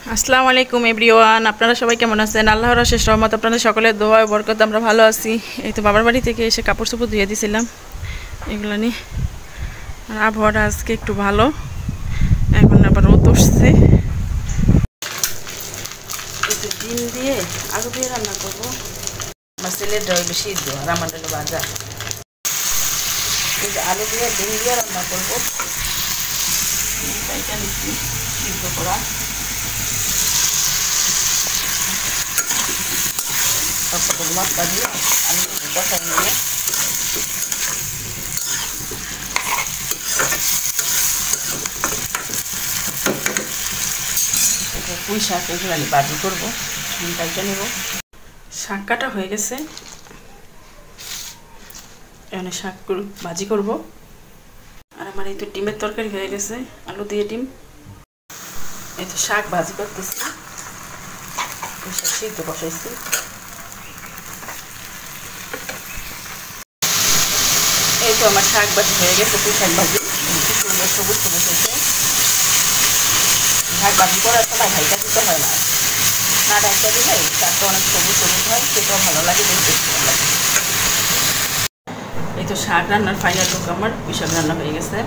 আসসালামু আলাইকুম এভরিওয়ান, আপনারা সবাই কেমন আছেন? আল্লাহর অশেষ রহমত, আপনাদের সকলের দোয়া ও বরকত আমরা ভালো আছি। এই তো বাবার বাড়ি থেকে এসে কাপড় চোপড় ধুয়ে দিয়েছিলাম এগুলো নিয়ে। আর আবহাওয়াটা আজকে একটু ভালো, এখন আবার রোদ উঠছে। একটু ডিম দিয়ে আলু দিয়ে রান্না করবো। আমার ছেলেটা হইলো সিদ্ধ আর আমার হলো ভাজা। এই যে আলু দিয়ে ডিম দিয়ে রান্না করবো, সিদ্ধ করা। তারপর মশলা দিয়ে আমি কষাই নিয়ে পুঁই শাক এগুলো ভাজি করবো, ডিমটা নেব। শাক কাটা হয়ে গেছে, এখানে শাক ভাজি করব। আর আমার এই তো ডিমের তরকারি হয়ে গেছে, আলু দিয়ে ডিম। এই তো শাক ভাজি করতেছি, পুঁই শাক সিদ্ধ বসাইছি। এই তো আমার শাক ভাজি হয়ে গেছে, পুঁই শাক ভাজি সুন্দর সবুজ সবুজ হয়েছে। শাক ভাজি করার সময় ভাইটা দিতে হয় না, না ডাইটা দিলে শাকটা অনেক সবুজ সবুজ হয়, সেটাও ভালো লাগে, দেখতে ভালো লাগে। এই তো শাক রান্নার ফাইনাল লুক, আমার পুঁই শাক রান্না হয়ে গেছে।